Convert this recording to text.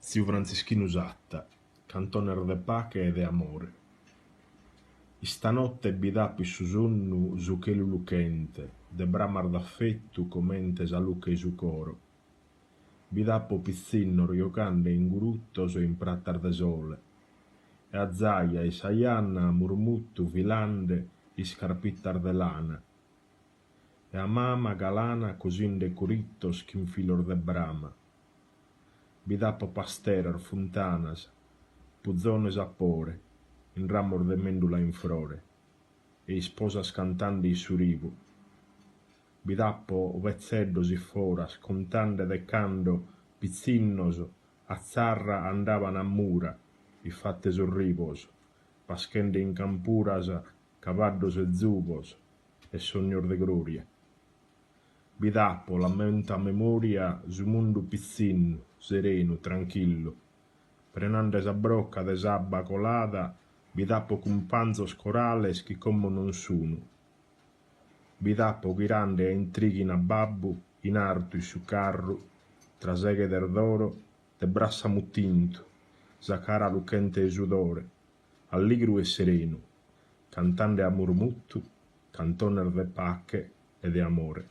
Zio Franceschino Usatta, cantoner de pache e de amore. Istanotte bidappi su sonnu su chelu lucente, de bramar d'affettu comente sa lucche su coro. Bidappo pizzinno riocande in guruttos e in prattar de sole. E a zaia e saianna murmuttu filande iscarpittar de lana. E a mama galana cosinde curittos ch'infilor de brama. Bidappo pasterer funtanas, puzzones a pore, in ramor de mendula in frore, e isposas cantandi su rivu. Bidappo vezzeddos i foras, contande de cando, pizzinnos, a zarra andavan a mura, i fattes orribos, paschende in campuras, cavaddos e zubos, e sognor de gloria. Bidappo lamenta memoria su mundu pizzinnu, serenu, tranquillo. Prenande sa brocca de sabba colada, bidappo cumpanzos corales chi como non sunu. Bidappo chirande e intrighin a babbu, in artu su carru, tra seghe d'erdoro, de brassa muttintu, sa cara lucchente e sudore, alligru e serenu, cantande a murmuttu, cantoner de pacche e de amore.